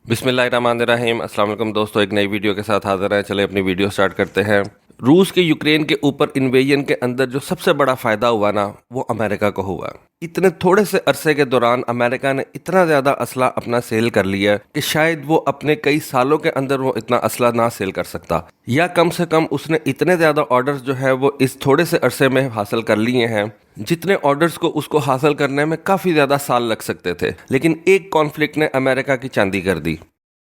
बिस्मिल्लाहिर्रहमानिर्रहीम। अस्सलाम वालेकुम दोस्तों, एक नई वीडियो के साथ हाजिर हैं। चले अपनी वीडियो स्टार्ट करते हैं। रूस के यूक्रेन के ऊपर इन्वेजन के अंदर जो सबसे बड़ा फ़ायदा हुआ ना, वो अमेरिका को हुआ। इतने थोड़े से अरसे के दौरान अमेरिका ने इतना ज़्यादा असला अपना सेल कर लिया कि शायद वो अपने कई सालों के अंदर वो इतना असला ना सेल कर सकता, या कम से कम उसने इतने ज़्यादा ऑर्डर्स जो है वो इस थोड़े से अरसे में हासिल कर लिए हैं, जितने ऑर्डर्स को उसको हासिल करने में काफ़ी ज़्यादा साल लग सकते थे। लेकिन एक कॉन्फ्लिक्ट ने अमेरिका की चांदी कर दी।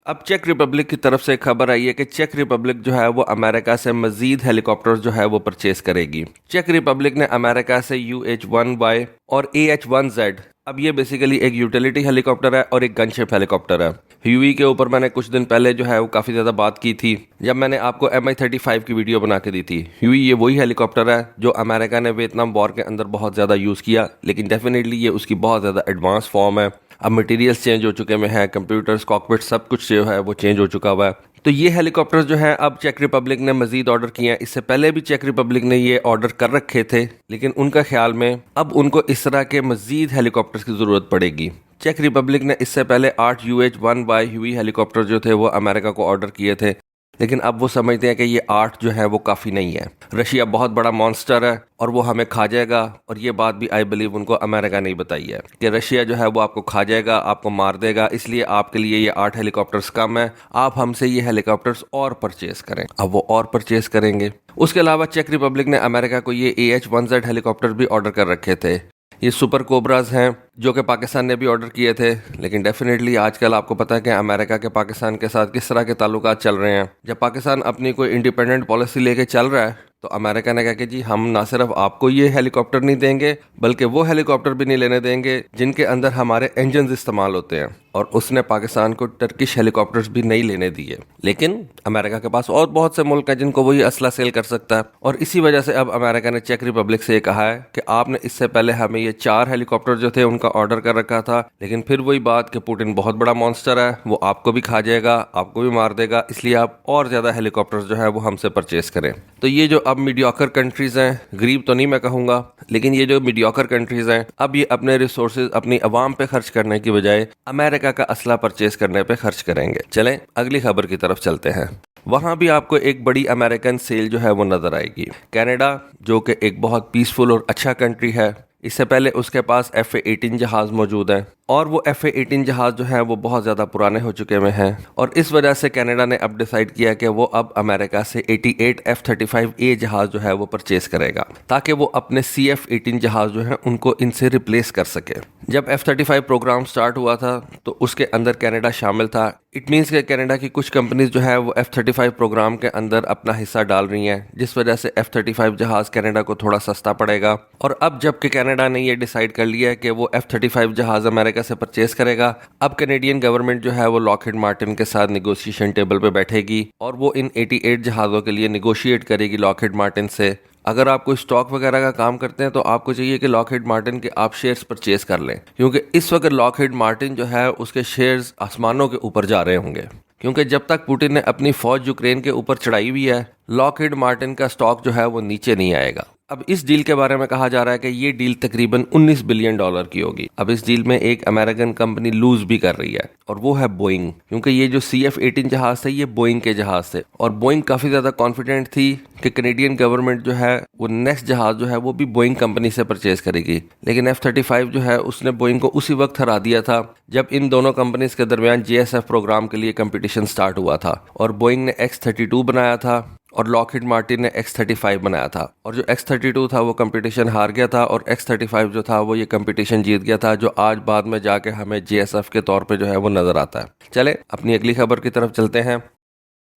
अब चेक रिपब्लिक की तरफ से खबर आई है कि चेक रिपब्लिक जो है वो अमेरिका से मजीद हेलीकॉप्टर्स जो है वो परचेज करेगी। चेक रिपब्लिक ने अमेरिका से UH-1Y और AH-1Z, अब ये बेसिकली एक यूटिलिटी हेलीकॉप्टर है और एक गनशिप हेलीकॉप्टर है। ह्यूई के ऊपर मैंने कुछ दिन पहले जो है वो काफ़ी ज़्यादा बात की थी, जब मैंने आपको MI-35 की वीडियो बना के दी थी। ह्यूई ये वही हेलीकॉप्टर है जो अमेरिका ने वियतनाम वॉर के अंदर बहुत ज़्यादा यूज़ किया, लेकिन डेफिनेटली ये उसकी बहुत ज़्यादा एडवांस फॉर्म है। अब मटेरियल्स चेंज हो चुके में हैं, कंप्यूटर्स, कॉकपिट, सब कुछ जो है वो चेंज हो चुका हुआ है। तो ये हेलीकॉप्टर्स जो है अब चेक रिपब्लिक ने मजीद ऑर्डर किए हैं। इससे पहले भी चेक रिपब्लिक ने ये ऑर्डर कर रखे थे, लेकिन उनका ख्याल में अब उनको इस तरह के मजीद हेलीकॉप्टर्स की ज़रूरत पड़ेगी। चेक रिपब्लिक ने इससे पहले 8 UH-1Y ह्यूई हेलीकॉप्टर जो थे वो अमेरिका को ऑर्डर किए थे, लेकिन अब वो समझते हैं कि ये 8 जो है वो काफ़ी नहीं है। रशिया बहुत बड़ा मॉन्स्टर है और वो हमें खा जाएगा, और ये बात भी आई बिलीव उनको अमेरिका नहीं बताई है कि रशिया जो है वो आपको खा जाएगा, आपको मार देगा, इसलिए आपके लिए ये 8 हेलीकॉप्टर्स कम है, आप हमसे ये हेलीकॉप्टर्स और परचेज करें। अब वो और परचेज करेंगे। उसके अलावा चेक रिपब्लिक ने अमेरिका को ये AH-1Z हेलीकॉप्टर भी ऑर्डर कर रखे थे। ये सुपर कोबराज हैं जो कि पाकिस्तान ने भी ऑर्डर किए थे, लेकिन डेफिनेटली आजकल आपको पता है कि अमेरिका के पाकिस्तान के साथ किस तरह के ताल्लुकात चल रहे हैं। जब पाकिस्तान अपनी कोई इंडिपेंडेंट पॉलिसी लेके चल रहा है, तो अमेरिका ने कहा कि जी हम ना सिर्फ आपको ये हेलीकॉप्टर नहीं देंगे, बल्कि वो हेलीकॉप्टर भी नहीं लेने देंगे जिनके अंदर हमारे इंजन इस्तेमाल होते हैं। और उसने पाकिस्तान को टर्किश हेलीकॉप्टर्स भी नहीं लेने दिए। लेकिन अमेरिका के पास और बहुत से मुल्क हैं जिनको वही असला सेल कर सकता है, और इसी वजह से अब अमेरिका ने चेक रिपब्लिक से कहा है कि आपने इससे पहले हमें ये 4 हेलीकॉप्टर जो थे उनका ऑर्डर कर रखा था, लेकिन फिर वही बात कि पुतिन बहुत बड़ा मॉन्स्टर है, वो आपको भी खा जाएगा, आपको भी मार देगा, इसलिए आप और ज़्यादा हेलीकॉप्टर्स जो है वो हमसे परचेज करें। तो ये जो अब मीडियोकर कंट्रीज़ हैं, गरीब तो नहीं मैं कहूँगा, लेकिन ये जो मीडियोकर कंट्रीज़ हैं, अब ये अपने रिसोर्सेज अपनी आवाम पे खर्च करने की बजाय अमेरिका का असला परचेज करने पे खर्च करेंगे। चलें अगली खबर की तरफ चलते हैं। वहाँ भी आपको एक बड़ी अमेरिकन सेल जो है वो नज़र आएगी। कनाडा जो कि एक बहुत पीसफुल और अच्छा कंट्री है, इससे पहले उसके पास F-18 जहाज़ मौजूद हैं, और वो F-18 जहाज़ जो है वो बहुत ज़्यादा पुराने हो चुके में हैं, और इस वजह से कनाडा ने अब डिसाइड किया कि वो अब अमेरिका से 88 F-35A जहाज़ जो है वो परचेज करेगा, ताकि वो अपने CF-18 जहाज़ जो हैं उनको इनसे रिप्लेस कर सके। जब F-35 प्रोग्राम स्टार्ट हुआ था तो उसके अंदर कनाडा शामिल था। इट मीन्स कि कनाडा की कुछ कंपनीज जो है वो F-35 प्रोग्राम के अंदर अपना हिस्सा डाल रही हैं, जिस वजह से F-35 जहाज़ कनाडा को थोड़ा सस्ता पड़ेगा। और अब जबकि कनाडा ने ये डिसाइड कर लिया है कि वो F-35 जहाज़ अमेरिका से परचेज करेगा, अब कैनेडियन गवर्नमेंट जो है वो लॉकहीड मार्टिन के साथ निगोशिएशन टेबल पे बैठेगी और वो इन 88 जहाज़ों के लिए निगोशिएट करेगी लॉकहीड मार्टिन से। अगर आप कोई स्टॉक वगैरह का काम करते हैं तो आपको चाहिए कि लॉकहीड मार्टिन के आप शेयर्स परचेज कर लें, क्योंकि इस वक्त लॉकहीड मार्टिन जो है उसके शेयर्स आसमानों के ऊपर जा रहे होंगे, क्योंकि जब तक पुतिन ने अपनी फौज यूक्रेन के ऊपर चढ़ाई हुई है, लॉकहीड मार्टिन का स्टॉक जो है वो नीचे नहीं आएगा। अब इस डील के बारे में कहा जा रहा है कि ये डील तकरीबन $19 बिलियन की होगी। अब इस डील में एक अमेरिकन कंपनी लूज भी कर रही है, और वो है बोइंग, क्योंकि ये जो CF-18 जहाज थे ये बोइंग के जहाज थे, और बोइंग काफी ज्यादा कॉन्फिडेंट थी कि कैनेडियन गवर्नमेंट जो है वो नेक्स्ट जहाज जो है वो भी बोइंग कंपनी से परचेज करेगी। लेकिन F-35 जो है उसने बोइंग को उसी वक्त हरा दिया था जब इन दोनों कंपनीज के दरमियान JSF प्रोग्राम के लिए कंपटीशन स्टार्ट हुआ था, और बोइंग ने X-32 बनाया था और लॉकहीड मार्टिन ने X-35 बनाया था, और जो X-32 था वो कंपटीशन हार गया था, और X-35 जो था वो ये कंपटीशन जीत गया था, जो आज बाद में जाके हमें JSF के तौर पे जो है वो नजर आता है। चले अपनी अगली खबर की तरफ चलते हैं।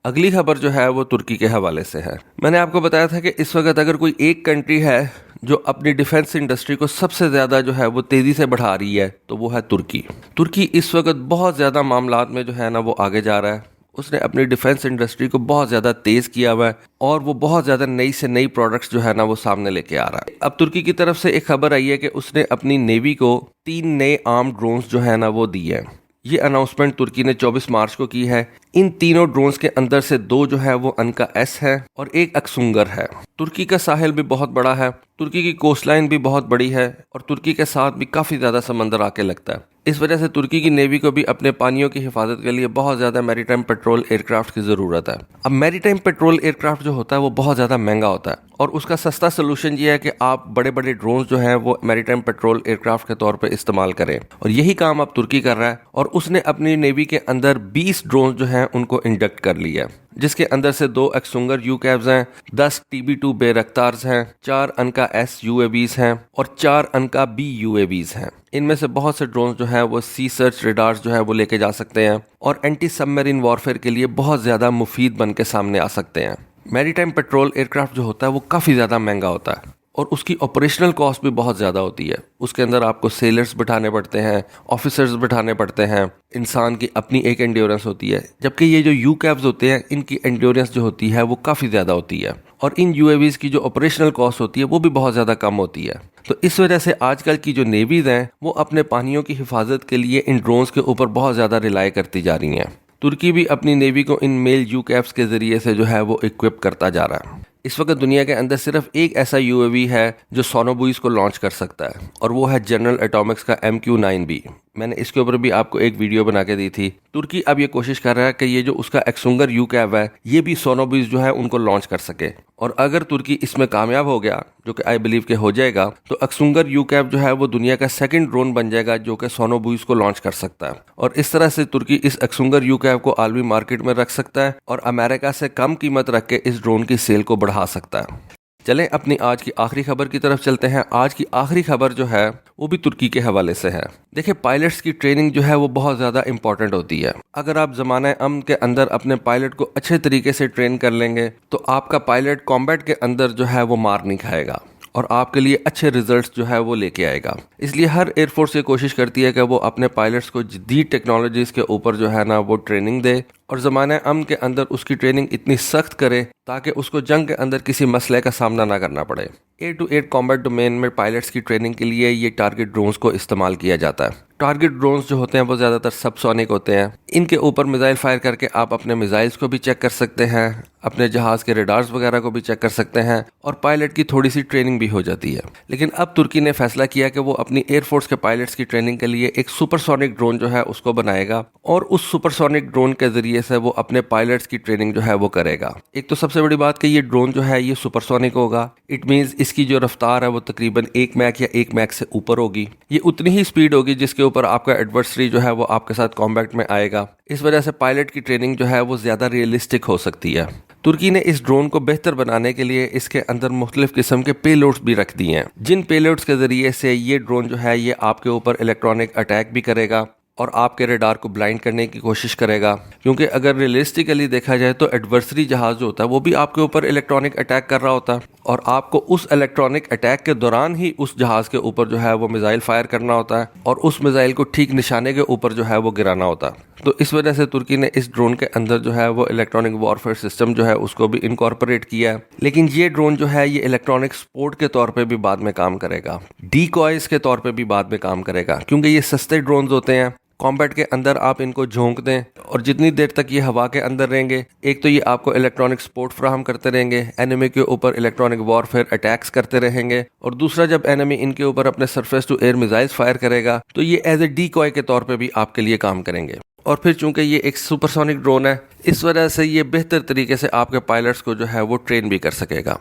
अगली खबर जो है वो तुर्की के हवाले से है। मैंने आपको बताया था कि इस वक्त अगर कोई एक कंट्री है जो अपनी डिफेंस इंडस्ट्री को सबसे ज़्यादा जो है वो तेज़ी से बढ़ा रही है, तो वो है तुर्की। तुर्की इस वक्त बहुत ज़्यादा मामलात में जो है ना वो आगे जा रहा है। उसने अपनी डिफेंस इंडस्ट्री को बहुत ज़्यादा तेज़ किया हुआ है, और वो बहुत ज़्यादा नई से नई प्रोडक्ट्स जो है ना वो सामने लेके आ रहा है। अब तुर्की की तरफ से एक खबर आई है कि उसने अपनी नेवी को 3 नए आर्म ड्रोन्स जो है ना वो दिए हैं। ये अनाउंसमेंट तुर्की ने 24 मार्च को की है। इन तीनों ड्रोन्स के अंदर से 2 जो है वो अनका एस है और एक अक्सुंगर है। तुर्की का साहिल भी बहुत बड़ा है, तुर्की की कोस्ट लाइन भी बहुत बड़ी है, और तुर्की के साथ भी काफ़ी ज़्यादा समंदर आके लगता है। اس وجہ سے ترکی کی نیوی کو بھی اپنے پانیوں کی حفاظت کے لیے بہت زیادہ میری ٹائم پیٹرول ایئر کرافٹ کی ضرورت ہے۔ اب میری ٹائم پیٹرول ایئر کرافٹ جو ہوتا ہے وہ بہت زیادہ مہنگا ہوتا ہے، اور اس کا سستا سلوشن یہ ہے کہ آپ بڑے بڑے ڈرونز جو ہیں وہ میری ٹائم پیٹرول ایئر کرافٹ کے طور پہ استعمال کریں، اور یہی کام اب ترکی کر رہا ہے، اور اس نے اپنی نیوی کے اندر 20 ڈرونز جو ہیں ان کو انڈکٹ کر لیا ہے، جس کے اندر سے 2 ایکسونگر یو کیبز ہیں، 10 TB2 بے رختارز ہیں، 4 انکا ایس UAVs ہیں، اور 4 انکا B UAVs ہیں۔ ان میں سے بہت سے ڈرونز جو ہیں وہ سی سرچ ریڈارز جو ہے وہ لے کے جا سکتے ہیں، اور اینٹی سب میرین وارفیئر کے لیے بہت زیادہ مفید بن کے سامنے آ سکتے ہیں۔ میری ٹائم پیٹرول ایئر کرافٹ جو ہوتا ہے وہ کافی زیادہ مہنگا ہوتا ہے، اور اس کی آپریشنل کاسٹ بھی بہت زیادہ ہوتی ہے۔ اس کے اندر آپ کو سیلرز بٹھانے پڑتے ہیں، آفیسرز بٹھانے پڑتے ہیں، انسان کی اپنی ایک انڈیورنس ہوتی ہے، جبکہ یہ جو یو کیبز ہوتے ہیں ان کی انڈیورنس جو ہوتی ہے وہ کافی زیادہ ہوتی ہے، اور ان UAVs کی جو آپریشنل کاسٹ ہوتی ہے وہ بھی بہت زیادہ کم ہوتی ہے۔ تو اس وجہ سے آج کل کی جو نیویز ہیں وہ اپنے پانیوں کی حفاظت کے لیے ان ڈرونز کے اوپر بہت زیادہ ریلائی کرتی جا رہی ہیں۔ ترکی بھی اپنی نیوی کو ان میل یو کیبز کے ذریعے سے جو ہے وہ اکوپ کرتا جا رہا ہے۔ اس وقت دنیا کے اندر صرف ایک ایسا UAV ہے جو سونوبوئز کو لانچ کر سکتا ہے، اور وہ ہے جنرل ایٹامکس کا MQ-9B۔ میں نے اس کے اوپر بھی آپ کو ایک ویڈیو بنا کے دی تھی۔ ترکی اب یہ کوشش کر رہا ہے کہ یہ جو اس کا ایکسونگر یو کیب ہے یہ بھی سونوبوئز جو ہے ان کو لانچ کر سکے، اور اگر ترکی اس میں کامیاب ہو گیا، جو کہ آئی بلیو کہ ہو جائے گا، تو ایکسونگر یو کیب جو ہے وہ دنیا کا سیکنڈ ڈرون بن جائے گا جو کہ سونوبوئز کو لانچ کر سکتا ہے، اور اس طرح سے ترکی اس ایکسونگر یو کیب کو عالمی مارکیٹ میں رکھ سکتا ہے، اور امریکہ سے کم قیمت رکھ کے اس ڈرون کی سیل کو بڑھا سکتا ہے۔ چلیں اپنی آج کی آخری خبر کی طرف چلتے ہیں۔ آج کی آخری خبر جو ہے وہ بھی ترکی کے حوالے سے ہے۔ دیکھیں، پائلٹس کی ٹریننگ جو ہے وہ بہت زیادہ امپورٹنٹ ہوتی ہے۔ اگر آپ زمانہ امن کے اندر اپنے پائلٹ کو اچھے طریقے سے ٹرین کر لیں گے تو آپ کا پائلٹ کامبیٹ کے اندر جو ہے وہ مار نہیں کھائے گا، اور آپ کے لیے اچھے ریزلٹس جو ہے وہ لے کے آئے گا۔ اس لیے ہر ایئر فورس یہ کوشش کرتی ہے کہ وہ اپنے پائلٹس کو جدید ٹیکنالوجیز کے اوپر جو ہے نا وہ ٹریننگ دے، اور زمانہ امن کے اندر اس کی ٹریننگ اتنی سخت کرے تاکہ اس کو جنگ کے اندر کسی مسئلے کا سامنا نہ کرنا پڑے۔ 8-to-8 کامبیٹ ڈومین میں پائلٹس کی ٹریننگ کے لیے یہ ٹارگٹ ڈرونز کو استعمال کیا جاتا ہے۔ ٹارگٹ ڈرونز جو ہوتے ہیں وہ زیادہ تر سب سونک ہوتے ہیں۔ ان کے اوپر میزائل فائر کر کے آپ اپنے میزائلز کو بھی چیک کر سکتے ہیں، اپنے جہاز کے ریڈارز وغیرہ کو بھی چیک کر سکتے ہیں، اور پائلٹ کی تھوڑی سی ٹریننگ بھی ہو جاتی ہے۔ لیکن اب ترکی نے فیصلہ کیا کہ وہ اپنی ایئر فورس کے پائلٹس کی ٹریننگ کے لیے ایک سپر سونک ڈرون جو ہے اس کو بنائے گا، اور اس سپر سونک ڈرون کے ذریعے سے وہ اپنے پائلٹس کی ٹریننگ جو ہے وہ کرے گا۔ ایک تو سب سے بڑی بات کہ یہ ڈرون جو ہے یہ سپر سونک ہوگا، اٹ مینز اس کی جو رفتار ہے وہ تقریباً 1 میک یا 1 میک سے اوپر ہوگی۔ یہ اتنی ہی سپیڈ ہوگی جس کے اوپر آپ کا ایڈورسری جو ہے وہ آپ کے ساتھ کامبیٹ میں آئے گا۔ اس وجہ سے پائلٹ کی ٹریننگ جو ہے وہ زیادہ ریئلسٹک ہو سکتی ہے۔ ترکی نے اس ڈرون کو بہتر بنانے کے لیے اس کے اندر مختلف قسم کے پے لوڈز بھی رکھ دی ہیں، جن پے لوڈز کے ذریعے سے یہ ڈرون جو ہے یہ آپ کے اوپر الیکٹرانک اٹیک بھی کرے گا، اور آپ کے ریڈار کو بلائنڈ کرنے کی کوشش کرے گا، کیونکہ اگر ریئلسٹیکلی دیکھا جائے تو ایڈورسری جہاز جو ہوتا ہے وہ بھی آپ کے اوپر الیکٹرانک اٹیک کر رہا ہوتا ہے، اور آپ کو اس الیکٹرانک اٹیک کے دوران ہی اس جہاز کے اوپر جو ہے وہ میزائل فائر کرنا ہوتا ہے، اور اس میزائل کو ٹھیک نشانے کے اوپر جو ہے وہ گرانا ہوتا ہے۔ تو اس وجہ سے ترکی نے اس ڈرون کے اندر جو ہے وہ الیکٹرانک وارفیئر سسٹم جو ہے اس کو بھی انکارپوریٹ کیا ہے۔ لیکن یہ ڈرون جو ہے یہ الیکٹرانک سپورٹ کے طور پہ بھی بعد میں کام کرے گا، ڈیکوائز کے طور پہ بھی بعد میں کام کرے گا، کیونکہ یہ سستے ڈرونز ہوتے ہیں۔ کامبیٹ کے اندر آپ ان کو جھونک دیں، اور جتنی دیر تک یہ ہوا کے اندر رہیں گے، ایک تو یہ آپ کو الیکٹرانک سپورٹ فراہم کرتے رہیں گے، اینیمی کے اوپر الیکٹرانک وارفیئر اٹیکس کرتے رہیں گے، اور دوسرا جب اینیمی ان کے اوپر اپنے surface to air missiles fire کرے گا تو یہ ایز اے ڈیکوائے کے طور پہ بھی آپ کے لیے کام کریں گے۔ اور پھر چونکہ یہ ایک سپر سونک ڈرون ہے، اس وجہ سے یہ بہتر طریقے سے آپ کے پائلٹس کو جو ہے وہ ٹرین بھی کر سکے گا۔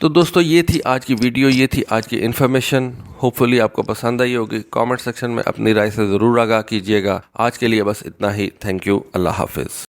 تو دوستو یہ تھی آج کی ویڈیو، یہ تھی آج کی انفارمیشن۔ ہوپ فلی آپ کو پسند آئی ہوگی۔ کامنٹ سیکشن میں اپنی رائے سے ضرور آگاہ کیجیے گا۔ آج کے لیے بس اتنا ہی۔ Thank you. اللہ حافظ۔